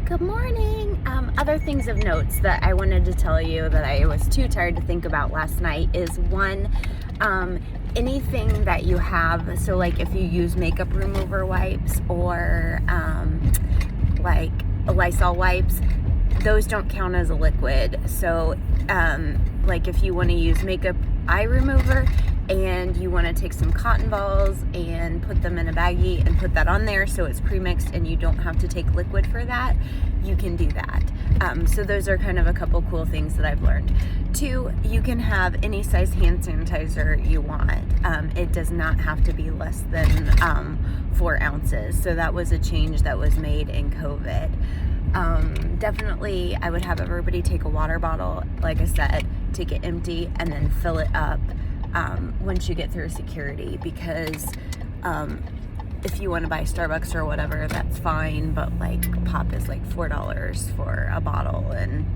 Good morning. Other things of notes that I wanted to tell you that I was too tired to think about last night is one, anything that you have, so like if you use makeup remover wipes or like Lysol wipes, those don't count as a liquid. So like if you want to use makeup eye remover and you want to take some cotton balls and put them in a baggie and put that on there so it's pre-mixed and you don't have to take liquid for that, you can do that. So those are kind of a couple cool things that I've learned. Two, you can have any size hand sanitizer you want. It does not have to be less than 4 ounces. So that was a change that was made in COVID. Definitely I would have everybody take a water bottle, like I said, take it empty and then fill it up once you get through security, because if you want to buy Starbucks or whatever, that's fine, but like pop is like $4 for a bottle and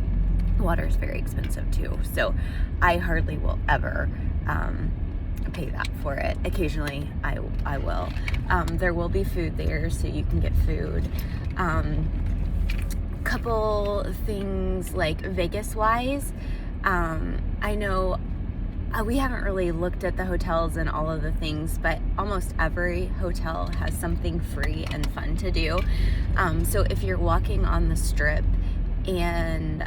water is very expensive too, so I hardly will ever pay that for it. Occasionally I will. There will be food there, so you can get food. Couple things like Vegas wise, I know we haven't really looked at the hotels and all of the things, but almost every hotel has something free and fun to do. So if you're walking on the strip and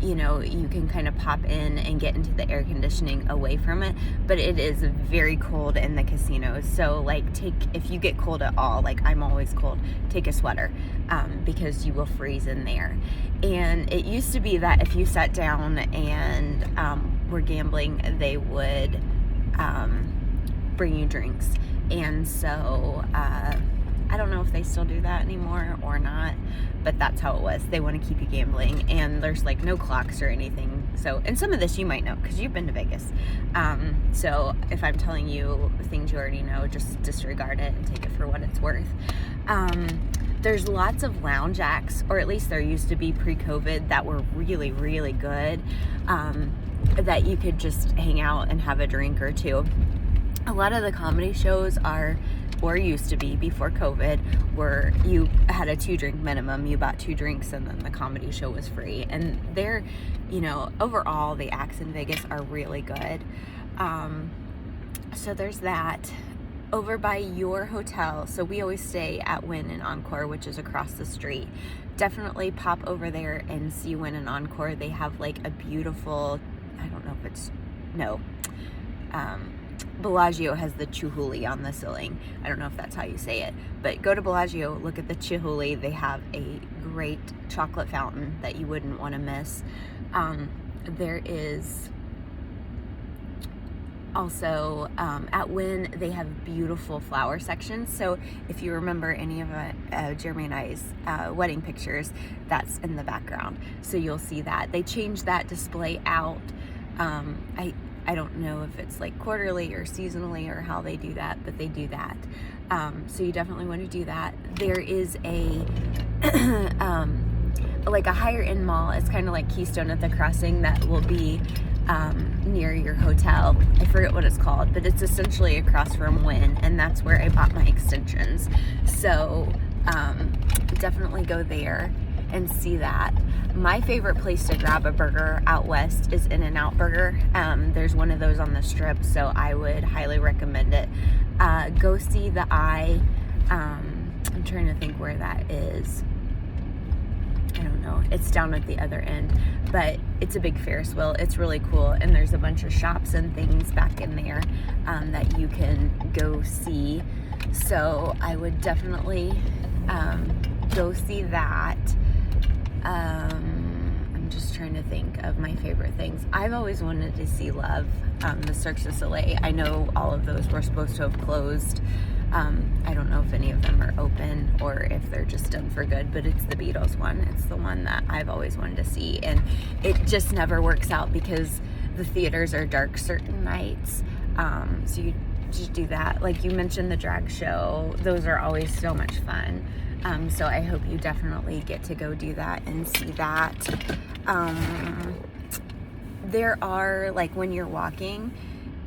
you know, you can kind of pop in and get into the air conditioning away from it, but it is very cold in the casinos. So like if you get cold at all, like I'm always cold, take a sweater, because you will freeze in there. And it used to be that if you sat down and were gambling, they would bring you drinks. And so I don't know if they still do that anymore or not, but that's how it was. They want to keep you gambling, and there's like no clocks or anything. So, and some of this you might know because you've been to Vegas. So if I'm telling you things you already know, just disregard it and take it for what it's worth. There's lots of lounge acts, or at least there used to be pre-COVID, that were really, really good, that you could just hang out and have a drink or two. A lot of the comedy shows are, or used to be before COVID, where you had a 2-drink minimum. You bought 2 drinks and then the comedy show was free. And they're, you know, overall the acts in Vegas are really good. So there's that. Over by your hotel, so we always stay at Wynn and Encore, which is across the street. Definitely pop over there and see Wynn and Encore. They have like a beautiful, I don't know if it's, no, Bellagio has the Chihuly on the ceiling. I don't know if that's how you say it, but go to Bellagio, look at the Chihuly. They have a great chocolate fountain that you wouldn't want to miss. There is also at Wynn, they have beautiful flower sections. So if you remember any of Jeremy and I's wedding pictures, that's in the background. So you'll see that. They changed that display out. I don't know if it's like quarterly or seasonally or how they do that, but they do that. So you definitely want to do that. There is a like a higher end mall. It's kind of like Keystone at the Crossing that will be near your hotel. I forget what it's called, but it's essentially across from Wynn, and that's where I bought my extensions. So definitely go there and see that. My favorite place to grab a burger out west is In-N-Out Burger. There's one of those on the strip, so I would highly recommend it. Go see the Eye. I'm trying to think where that is. I don't know. It's down at the other end, but it's a big Ferris wheel. It's really cool, and there's a bunch of shops and things back in there that you can go see. So I would definitely go see that. I'm just trying to think of my favorite things. I've always wanted to see Love, the Cirque du Soleil. I know all of those were supposed to have closed. I don't know if any of them are open or if they're just done for good, but it's the Beatles one. It's the one that I've always wanted to see, and it just never works out because the theaters are dark certain nights. So you just do that. Like you mentioned the drag show, those are always so much fun. So I hope you definitely get to go do that and see that. There are, like when you're walking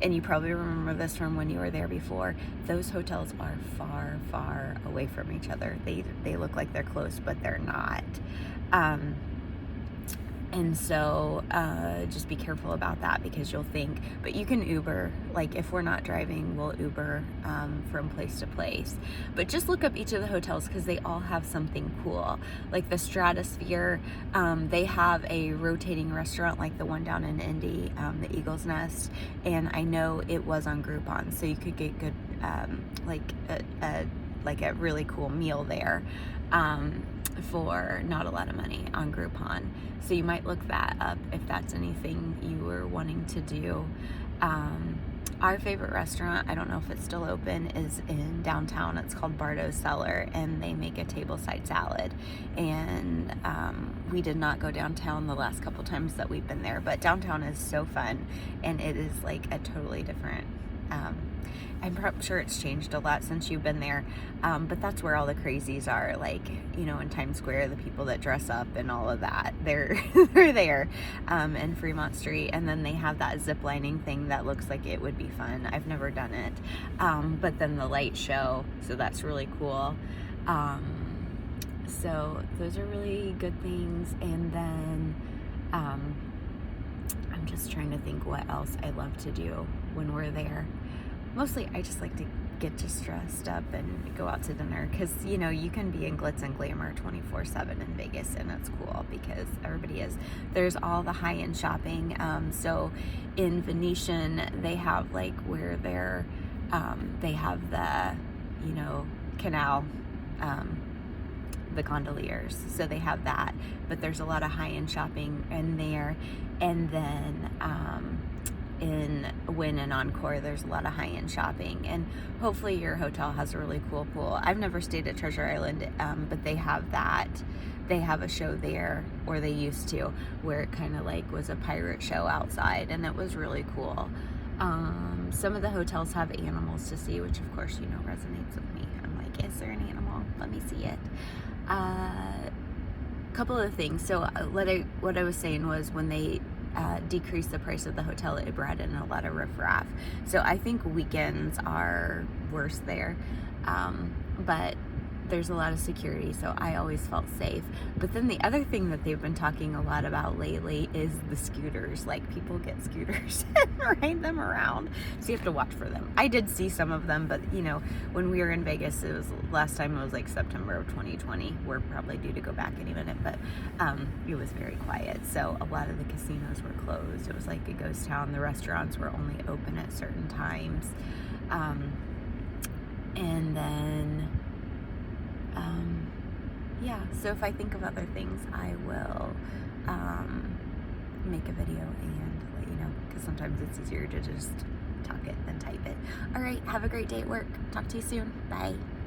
and you probably remember this from when you were there before, those hotels are far, far away from each other. They look like they're close, but they're not. And so just be careful about that, because you'll think, but you can Uber. Like if we're not driving, we'll Uber from place to place. But just look up each of the hotels, because they all have something cool. Like the Stratosphere, they have a rotating restaurant like the one down in Indy, the Eagle's Nest. And I know it was on Groupon, so you could get good, like a really cool meal there. For not a lot of money on Groupon. So you might look that up if that's anything you were wanting to do. Our favorite restaurant, I don't know if it's still open, is in downtown. It's called Bardo's Cellar, and they make a tableside salad. And we did not go downtown the last couple times that we've been there, but downtown is so fun, and it is like a totally different, I'm sure it's changed a lot since you've been there, but that's where all the crazies are, like, you know, in Times Square, the people that dress up and all of that, they're there, in Fremont Street. And then they have that zip lining thing that looks like it would be fun. I've never done it, but then the light show, so that's really cool. So those are really good things. And then I'm just trying to think what else I love to do when we're there. Mostly I just like to get just dressed up and go out to dinner, because, you know, you can be in glitz and glamour 24/7 in Vegas, and it's cool because everybody is. There's all the high-end shopping. So in Venetian, they have like where they have the, you know, canal, the gondoliers, so they have that, but there's a lot of high-end shopping in there. And then in Wynn and Encore, there's a lot of high-end shopping, and hopefully your hotel has a really cool pool. I've never stayed at Treasure Island, but they have that. They have a show there, or they used to, where it kind of like was a pirate show outside, and it was really cool. Some of the hotels have animals to see, which of course, you know, resonates with me. I'm like, is there an animal? Let me see it. Couple of things. So what I was saying was, when they decreased the price of the hotel, it brought in a lot of riffraff. So I think weekends are worse there, but there's a lot of security, so I always felt safe. But then the other thing that they've been talking a lot about lately is the scooters. Like, people get scooters and ride them around, so you have to watch for them. I did see some of them, but you know, when we were in Vegas, it was last time, it was like September of 2020. We're probably due to go back any minute, but it was very quiet, so a lot of the casinos were closed. It was like a ghost town. The restaurants were only open at certain times, and then yeah, so if I think of other things, I will make a video and let you know, because sometimes it's easier to just talk it than type it. All right, have a great day at work. Talk to you soon. Bye.